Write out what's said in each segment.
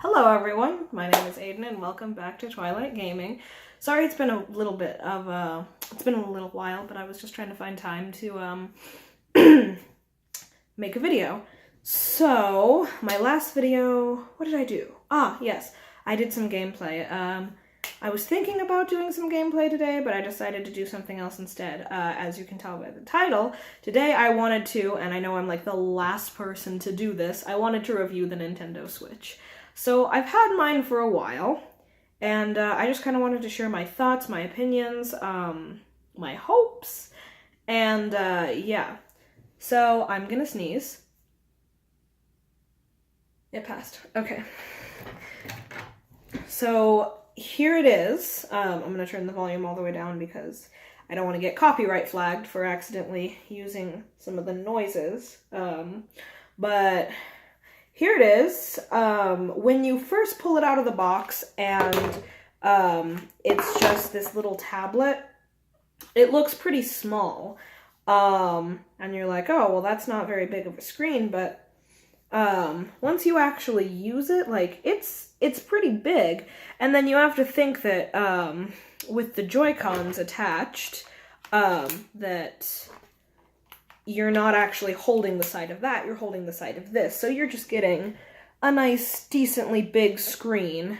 Hello everyone, my name is Aiden and welcome back to Twilight Gaming. Sorry it's been a little while, but I was just trying to find time to make a video. So, my last video, what did I do? Yes, I did some gameplay. I was thinking about doing some gameplay today, but I decided to do something else instead. As you can tell by the title, today I wanted to, and I know I'm like the last person to do this, I wanted to review the Nintendo Switch. So I've had mine for a while, and I just kind of wanted to share my thoughts, my opinions, my hopes, and yeah. So I'm gonna sneeze. It passed. Okay. So here it is. I'm gonna turn the volume all the way down because I don't want to get copyright flagged for accidentally using some of the noises. But here it is. When you first pull it out of the box and it's just this little tablet, it looks pretty small. And you're like, oh, well, that's not very big of a screen, but once you actually use it, like, it's pretty big. And then you have to think that with the Joy-Cons attached, that you're not actually holding the side of that, you're holding the side of this. So you're just getting a nice, decently big screen.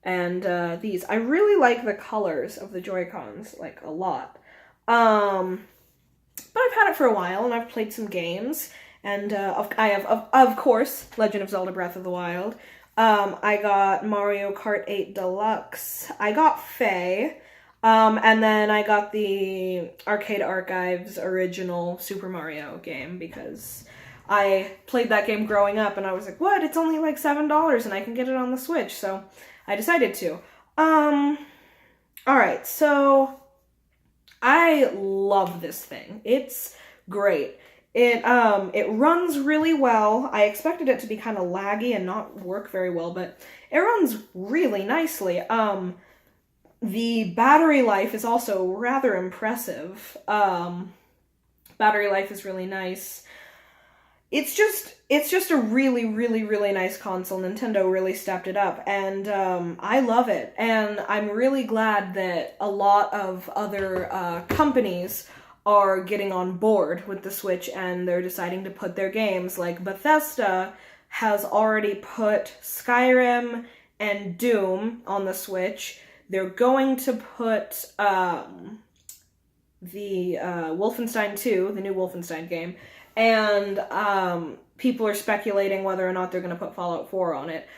And these, I really like the colors of the Joy-Cons, like, a lot. But I've had it for a while, and I've played some games. And I have, of course, Legend of Zelda Breath of the Wild. I got Mario Kart 8 Deluxe. I got Faye. And then I got the Arcade Archives original Super Mario game because I played that game growing up and I was like, what? It's only like $7 and I can get it on the Switch, so I decided to. Alright, so I love this thing. It's great. It runs really well. I expected it to be kind of laggy and not work very well, but it runs really nicely. The battery life is also rather impressive. Battery life is really nice. It's just a really, really, really nice console. Nintendo really stepped it up, and I love it. And I'm really glad that a lot of other companies are getting on board with the Switch and they're deciding to put their games, like Bethesda has already put Skyrim and Doom on the Switch. They're going to put the Wolfenstein 2, the new Wolfenstein game, and people are speculating whether or not they're going to put Fallout 4 on it.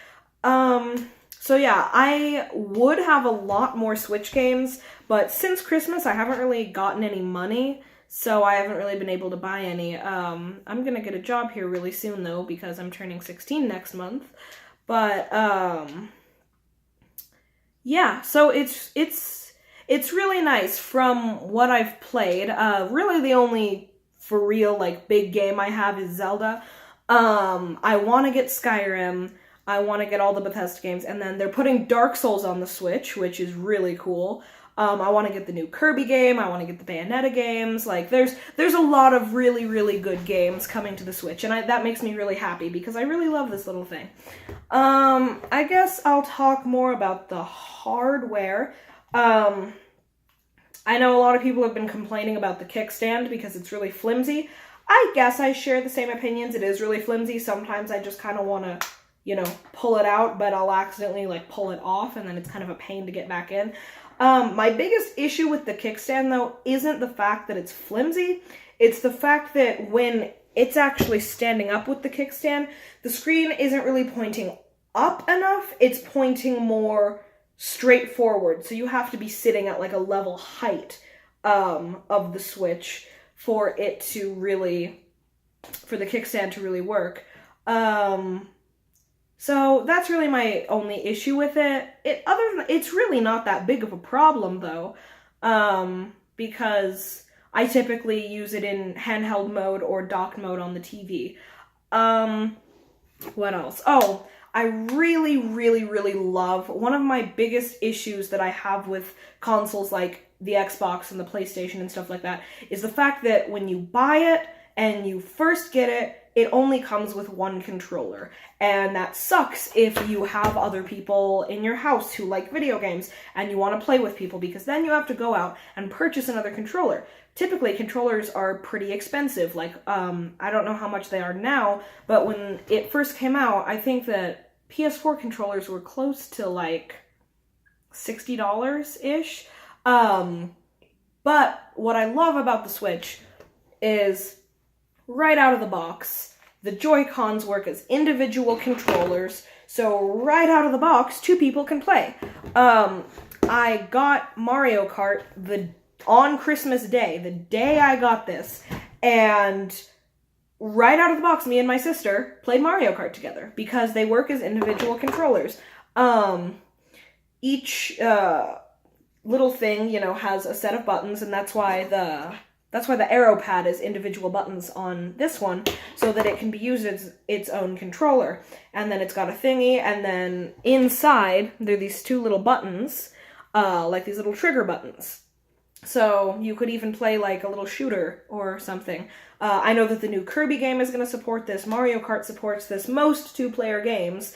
So yeah, I would have a lot more Switch games, but since Christmas I haven't really gotten any money, so I haven't really been able to buy any. I'm gonna get a job here really soon though, because I'm turning 16 next month. But yeah, so it's really nice from what I've played. Really the only for real like big game I have is Zelda. I want to get Skyrim. I want to get all the Bethesda games, and then they're putting Dark Souls on the Switch, which is really cool. I want to get the new Kirby game, I want to get the Bayonetta games, like, there's a lot of really, really good games coming to the Switch, and that makes me really happy, because I really love this little thing. I guess I'll talk more about the hardware. I know a lot of people have been complaining about the kickstand, because it's really flimsy. I guess I share the same opinions, it is really flimsy. Sometimes I just kind of want to, you know, pull it out, but I'll accidentally, like, pull it off, and then it's kind of a pain to get back in. My biggest issue with the kickstand, though, isn't the fact that it's flimsy. It's the fact that when it's actually standing up with the kickstand, the screen isn't really pointing up enough. It's pointing more straight forward, so you have to be sitting at, like, a level height of the Switch for it to really, for the kickstand to really work. So that's really my only issue with it. It's really not that big of a problem though, because I typically use it in handheld mode or docked mode on the TV. What else? Oh, I really, really, really love, one of my biggest issues that I have with consoles like the Xbox and the PlayStation and stuff like that, is the fact that when you buy it and you first get it, it only comes with one controller. And that sucks if you have other people in your house who like video games and you want to play with people, because then you have to go out and purchase another controller. Typically, controllers are pretty expensive. Like, I don't know how much they are now, but when it first came out, I think that PS4 controllers were close to like $60-ish. But what I love about the Switch is right out of the box, the Joy-Cons work as individual controllers, so right out of the box, 2 people can play. I got Mario Kart on Christmas Day, the day I got this, and right out of the box, me and my sister played Mario Kart together because they work as individual controllers. Each little thing, has a set of buttons, and that's why the arrow pad is individual buttons on this one, so that it can be used as its own controller. And then it's got a thingy, and then inside there are these 2 little buttons, like these little trigger buttons. So you could even play like a little shooter or something. I know that the new Kirby game is going to support this. Mario Kart supports this. Most 2-player games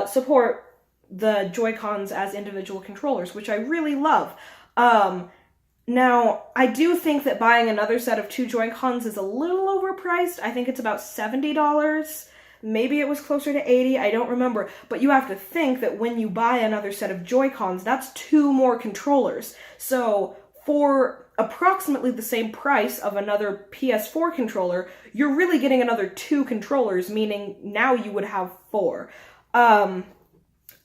support the Joy-Cons as individual controllers, which I really love. Now, I do think that buying another set of 2 Joy-Cons is a little overpriced. I think it's about $70. Maybe it was closer to $80, I don't remember. But you have to think that when you buy another set of Joy-Cons, that's 2 more controllers. So for approximately the same price of another PS4 controller, you're really getting another 2 controllers, meaning now you would have 4.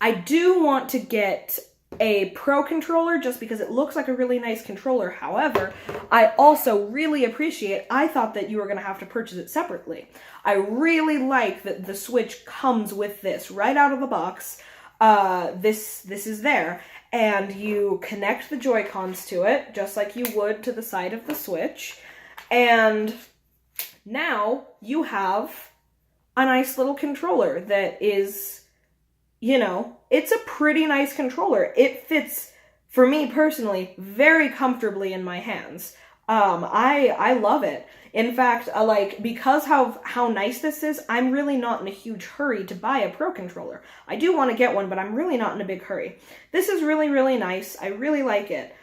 I do want to get a Pro controller just because it looks like a really nice controller. However, I also really I thought that you were going to have to purchase it separately. I really like that the Switch comes with this right out of the box. This is there, and you connect the Joy-Cons to it just like you would to the side of the Switch, and now you have a nice little controller that is, it's a pretty nice controller. It fits, for me personally, very comfortably in my hands. I love it. In fact, because how nice this is, I'm really not in a huge hurry to buy a Pro controller. I do want to get one, but I'm really not in a big hurry. This is really, really nice. I really like it.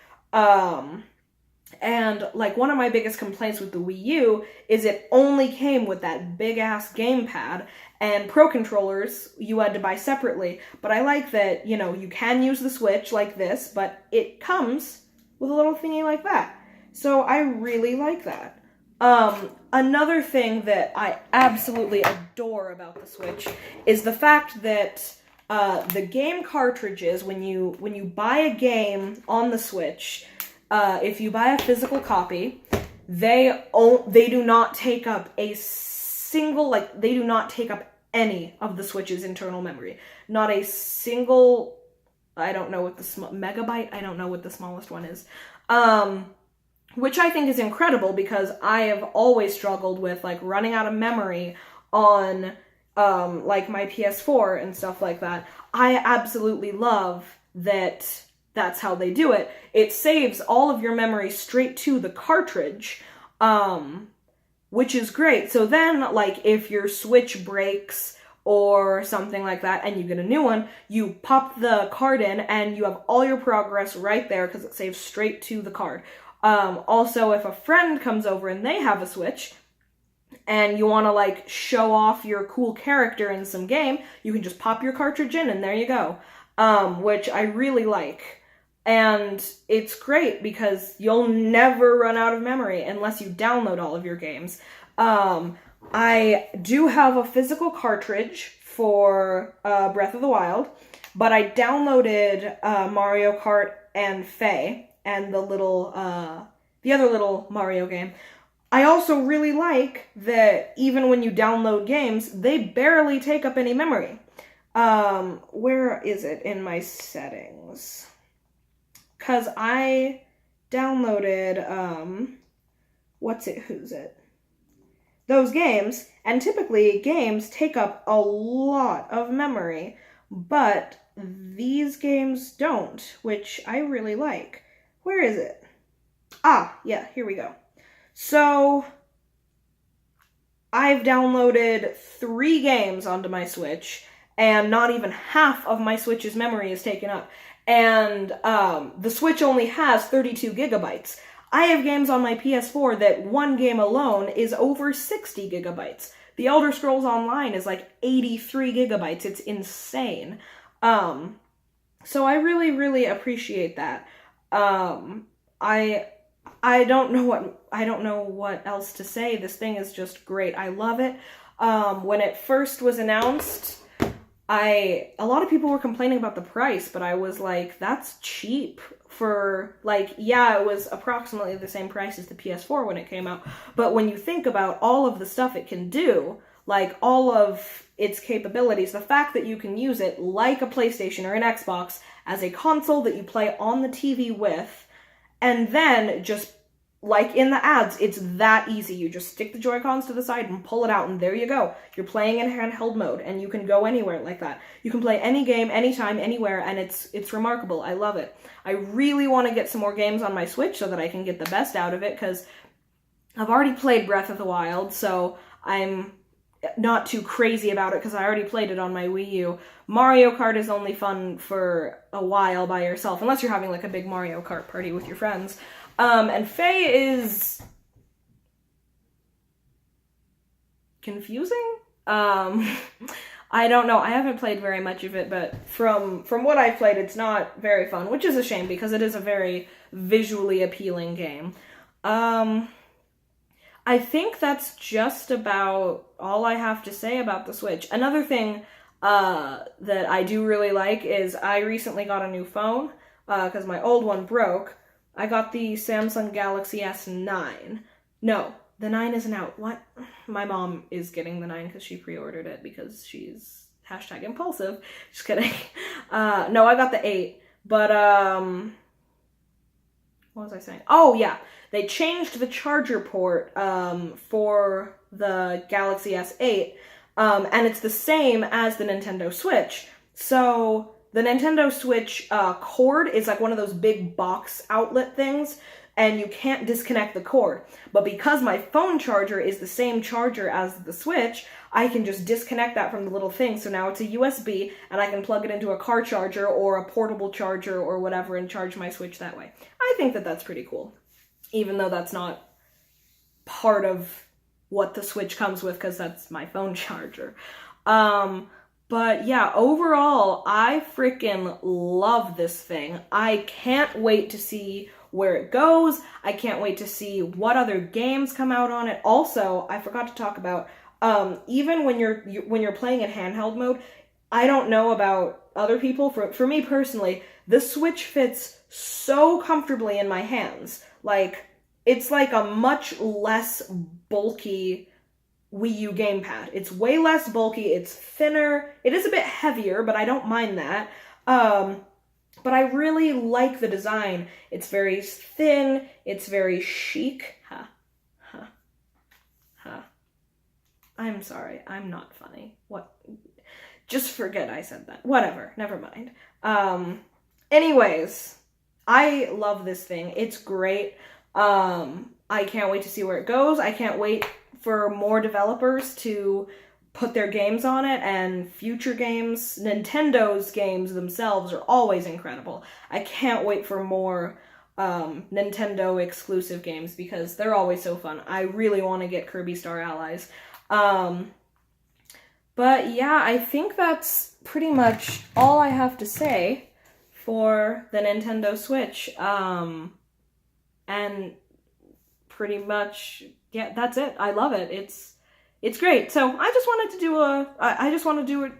And one of my biggest complaints with the Wii U is it only came with that big-ass gamepad, and Pro controllers you had to buy separately. But I like that, you can use the Switch like this, but it comes with a little thingy like that. So I really like that. Another thing that I absolutely adore about the Switch is the fact that the game cartridges, when you buy a game on the Switch, if you buy a physical copy, they do not take up a single, they do not take up any of the Switch's internal memory. Not a single, I don't know what the megabyte, I don't know what the smallest one is. Which I think is incredible because I have always struggled with running out of memory on my PS4 and stuff like that. I absolutely love that that's how they do it. It saves all of your memory straight to the cartridge, which is great. So then, if your Switch breaks or something like that and you get a new one, you pop the card in and you have all your progress right there because it saves straight to the card. Also, if a friend comes over and they have a Switch and you want to show off your cool character in some game, you can just pop your cartridge in and there you go. Which I really like. And it's great because you'll never run out of memory unless you download all of your games. I do have a physical cartridge for Breath of the Wild, but I downloaded Mario Kart and Faye and the other little Mario game. I also really like that even when you download games, they barely take up any memory. Where is it in my settings? Because I downloaded, who's it? Those games, and typically games take up a lot of memory, but these games don't, which I really like. Where is it? Ah, yeah, here we go. So, I've downloaded 3 games onto my Switch, and not even half of my Switch's memory is taken up. And the Switch only has 32 gigabytes. I have games on my PS4 that one game alone is over 60 gigabytes. The Elder Scrolls Online is like 83 gigabytes. It's insane. So I really, really appreciate that. I don't know what else to say. This thing is just great. I love it. When it first was announced, a lot of people were complaining about the price, but I was like, that's cheap for, like, yeah, it was approximately the same price as the PS4 when it came out, but when you think about all of the stuff it can do, like, all of its capabilities, the fact that you can use it like a PlayStation or an Xbox as a console that you play on the TV with, and then just, like in the ads, it's that easy. You just stick the Joy-Cons to the side and pull it out, and there you go. You're playing in handheld mode, and you can go anywhere like that. You can play any game, anytime, anywhere, and it's remarkable. I love it. I really want to get some more games on my Switch so that I can get the best out of it, because I've already played Breath of the Wild, so I'm not too crazy about it because I already played it on my Wii U. Mario Kart is only fun for a while by yourself, unless you're having like a big Mario Kart party with your friends. And Faye is confusing? I don't know. I haven't played very much of it, but from what I've played, it's not very fun, which is a shame because it is a very visually appealing game. I think that's just about all I have to say about the Switch. Another thing that I do really like is I recently got a new phone because my old one broke. I got the Samsung Galaxy S9. No, the 9 isn't out. What? My mom is getting the 9 because she pre-ordered it because she's #impulsive. Just kidding. No, I got the 8. But, what was I saying? Oh, yeah. They changed the charger port for the Galaxy S8, and it's the same as the Nintendo Switch. So the Nintendo Switch cord is like one of those big box outlet things, and you can't disconnect the cord. But because my phone charger is the same charger as the Switch, I can just disconnect that from the little thing. So now it's a USB, and I can plug it into a car charger or a portable charger or whatever and charge my Switch that way. I think that that's pretty cool, even though that's not part of what the Switch comes with because that's my phone charger. But yeah, overall, I freaking love this thing. I can't wait to see where it goes. I can't wait to see what other games come out on it. Also, I forgot to talk about, even when you're playing in handheld mode, I don't know about other people. For me personally, the Switch fits so comfortably in my hands. Like, it's like a much less bulky Wii U gamepad. It's way less bulky, it's thinner, it is a bit heavier, but I don't mind that. But I really like the design. It's very thin, it's very chic. I'm sorry, I'm not funny. What? Just forget I said that. Whatever, never mind. Anyways, I love this thing. It's great. I can't wait to see where it goes. I can't wait for more developers to put their games on it, and future games. Nintendo's games themselves are always incredible. I can't wait for more Nintendo exclusive games because they're always so fun. I really want to get Kirby Star Allies. But yeah, I think that's pretty much all I have to say for the Nintendo Switch. And pretty much, yeah, that's it. I love it. It's great. So I just wanted to do I just want to do it.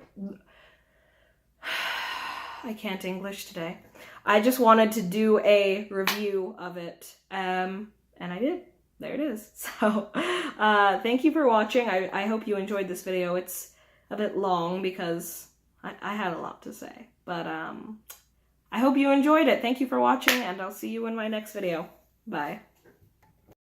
I can't English today. I just wanted to do a review of it. And I did. There it is. So, thank you for watching. I hope you enjoyed this video. It's a bit long because I had a lot to say. But, I hope you enjoyed it. Thank you for watching, and I'll see you in my next video. Bye.